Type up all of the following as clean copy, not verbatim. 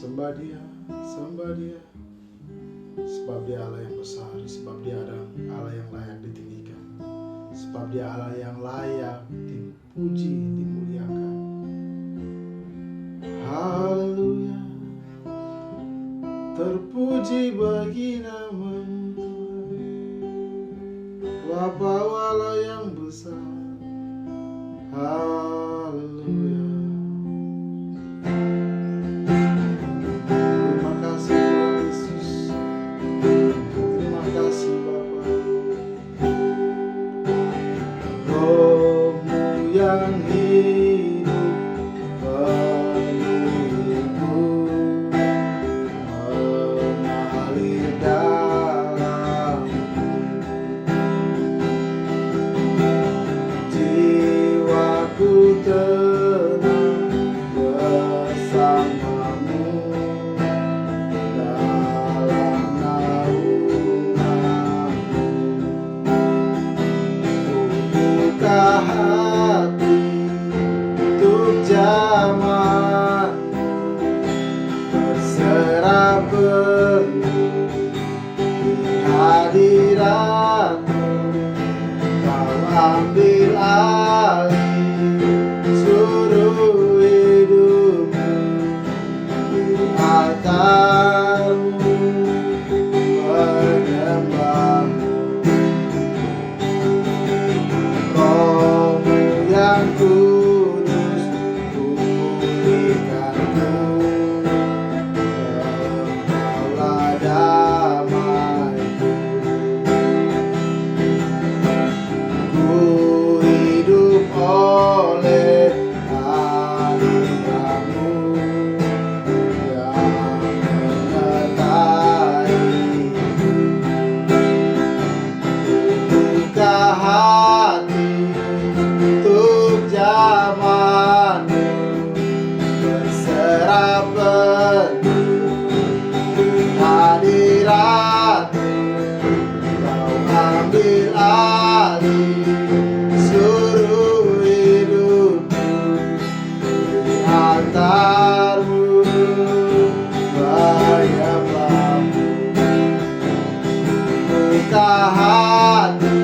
sembah dia, sebab dia Allah yang besar, sebab dia Allah yang layak ditinggikan, sebab dia Allah yang layak dipuji, dimuliakan. Haleluya, terpuji bagi nama-Mu Tuhan, Bapa Allah yang besar. Haleluya. Terima kasih Tuhan Yesus. Terima kasih Bapa. Roh-Mu yang hidup penuhiku, mengalir dalamku. Jiwaku tenang bersama-Mu dalam naungan-Mu. Buka hati untuk zaman, berserah penuh di hadirat-Mu. Kau ambil alih seluruh hidupku, di altar-Mu menyembah-Mu. Roh-Mu yang kudus pulihkanku, Engkaulah damaiku. Ku hidup oleh anugerah-Mu yang menyertai-ku. Buka hati untuk zaman-Mu, berserah penuh di hadirat-Mu. Kau ambil alih seluruh hidupku, di altar-Mu menyembah-Mu. Buka hati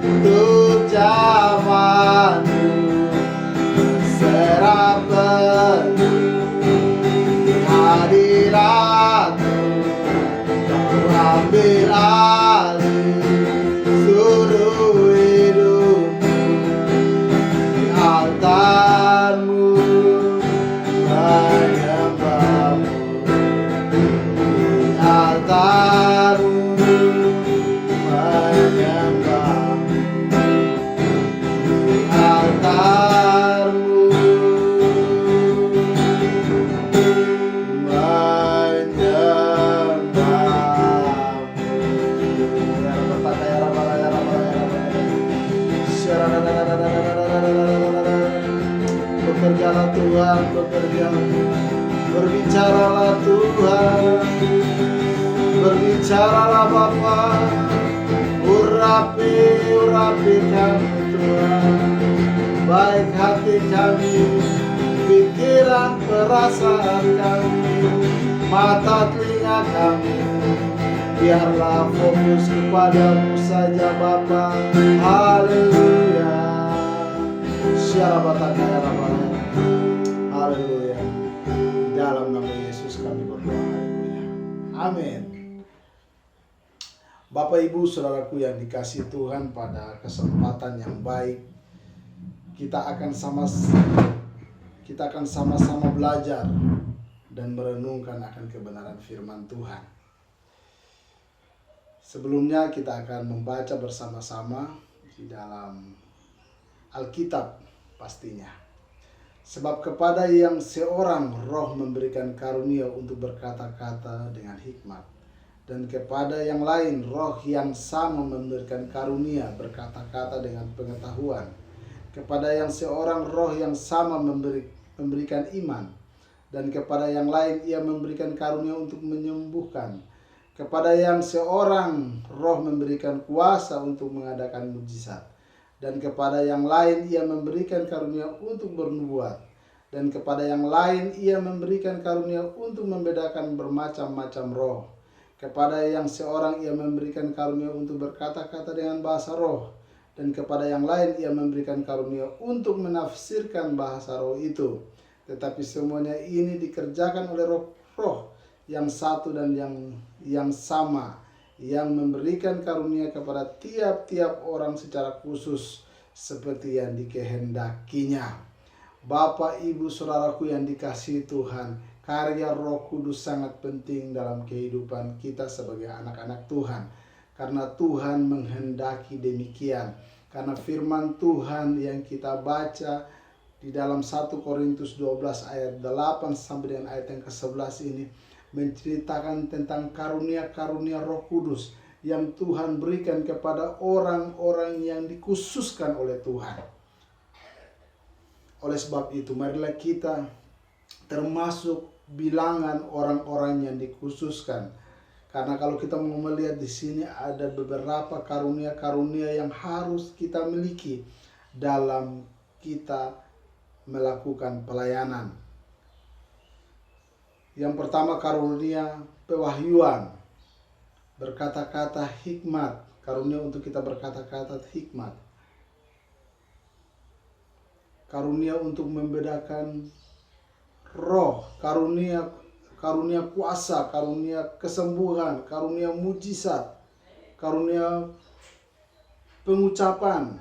untuk zaman-Mu, berserah penuh di hadirat-Mu. Kau ambil alih seluruh hidupku, di altar-Mu menyembah-Mu. Di altar-Mu menyembah-Mu. Di altar-Mu Bekerjalah Tuhan, bekerjalah. Berbicaralah Tuhan, berbicaralah Bapa. Urapi kami Tuhan, baik hati kami, pikiran, perasaan kami, mata telinga kami. Biarlah fokus kepada-Mu saja Bapa. Haleluya. Haleluya. Dalam nama Yesus kami berdoa. Haleluya. Amin. Bapak Ibu Saudaraku yang dikasihi Tuhan, pada kesempatan yang baik kita akan sama-sama belajar dan merenungkan akan kebenaran firman Tuhan. Sebelumnya kita akan membaca bersama-sama di dalam Alkitab pastinya. Sebab kepada yang seorang roh memberikan karunia untuk berkata-kata dengan hikmat, dan kepada yang lain roh yang sama memberikan karunia berkata-kata dengan pengetahuan. Kepada yang seorang roh yang sama memberikan iman, dan kepada yang lain ia memberikan karunia untuk menyembuhkan. Kepada yang seorang roh memberikan kuasa untuk mengadakan mujizat, dan kepada yang lain ia memberikan karunia untuk bernubuat, Dan kepada yang lain ia memberikan karunia untuk membedakan bermacam-macam roh. Kepada yang seorang ia memberikan karunia untuk berkata-kata dengan bahasa roh. Dan kepada yang lain ia memberikan karunia untuk menafsirkan bahasa roh itu. Tetapi semuanya ini dikerjakan oleh roh yang satu dan yang sama, yang memberikan karunia kepada tiap-tiap orang secara khusus seperti yang dikehendakinya. Bapak, Ibu, Saudaraku yang dikasihi Tuhan, karya Roh Kudus sangat penting dalam kehidupan kita sebagai anak-anak Tuhan. Karena Tuhan menghendaki demikian. Karena firman Tuhan yang kita baca di dalam 1 Korintus 12 ayat 8 sampai dengan ayat yang ke-11 ini menceritakan tentang karunia-karunia Roh Kudus yang Tuhan berikan kepada orang-orang yang dikhususkan oleh Tuhan. Oleh sebab itu, marilah kita termasuk bilangan orang-orang yang dikhususkan. Karena kalau kita mau melihat di sini ada beberapa karunia-karunia yang harus kita miliki dalam kita melakukan pelayanan. Yang pertama, karunia pewahyuan, berkata-kata hikmat, karunia untuk kita berkata-kata hikmat. Karunia untuk membedakan roh, karunia kuasa, karunia kesembuhan, karunia mujizat, karunia pengucapan,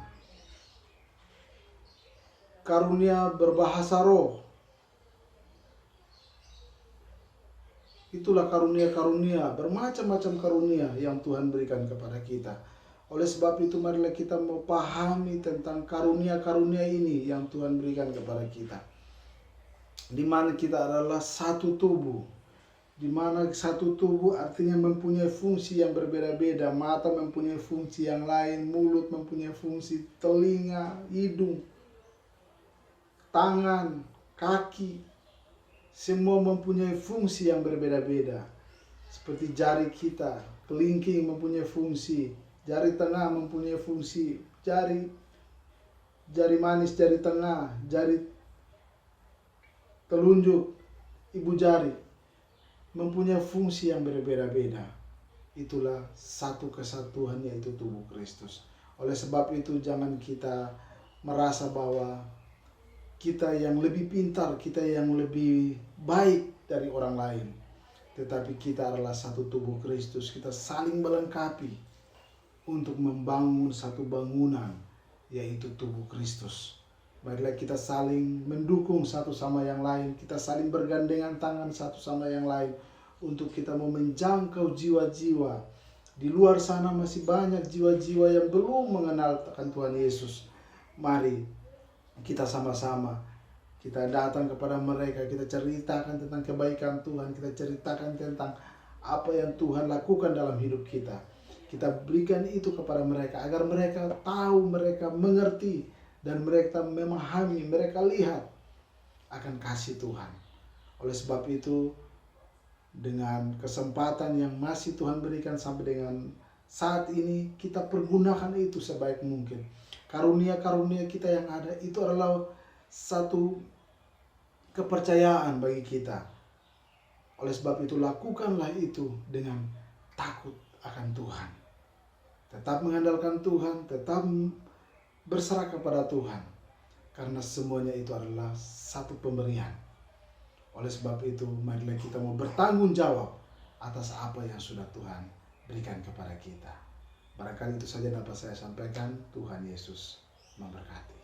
karunia berbahasa roh. Itulah karunia-karunia, bermacam-macam karunia yang Tuhan berikan kepada kita. Oleh sebab itu marilah kita memahami tentang karunia-karunia ini yang Tuhan berikan kepada kita. Di mana kita adalah satu tubuh. Di mana satu tubuh artinya mempunyai fungsi yang berbeda-beda. Mata mempunyai fungsi yang lain, mulut mempunyai fungsi, telinga, hidung, tangan, kaki. Semua mempunyai fungsi yang berbeda-beda. Seperti jari kita, kelingking mempunyai fungsi. Jari tengah mempunyai fungsi, jari manis, jari tengah, jari telunjuk, ibu jari mempunyai fungsi yang berbeda-beda. Itulah satu kesatuan, yaitu tubuh Kristus. Oleh sebab itu jangan kita merasa bahwa kita yang lebih pintar, kita yang lebih baik dari orang lain. Tetapi kita adalah satu tubuh Kristus, kita saling melengkapi untuk membangun satu bangunan, yaitu tubuh Kristus. Marilah kita saling mendukung satu sama yang lain, kita saling bergandengan tangan satu sama yang lain untuk kita mau menjangkau jiwa-jiwa. Di luar sana masih banyak jiwa-jiwa yang belum mengenal akan Tuhan Yesus. Mari kita sama-sama kita datang kepada mereka, kita ceritakan tentang kebaikan Tuhan, kita ceritakan tentang apa yang Tuhan lakukan dalam hidup kita. Kita berikan itu kepada mereka agar mereka tahu, mereka mengerti, dan mereka memahami, mereka lihat akan kasih Tuhan. Oleh sebab itu, dengan kesempatan yang masih Tuhan berikan sampai dengan saat ini, kita pergunakan itu sebaik mungkin. Karunia-karunia kita yang ada itu adalah satu kepercayaan bagi kita. Oleh sebab itu, lakukanlah itu dengan takut akan Tuhan. Tetap mengandalkan Tuhan, tetap berserah kepada Tuhan. Karena semuanya itu adalah satu pemberian. Oleh sebab itu, marilah kita mau bertanggung jawab atas apa yang sudah Tuhan berikan kepada kita. Barangkali itu saja dapat saya sampaikan. Tuhan Yesus memberkati.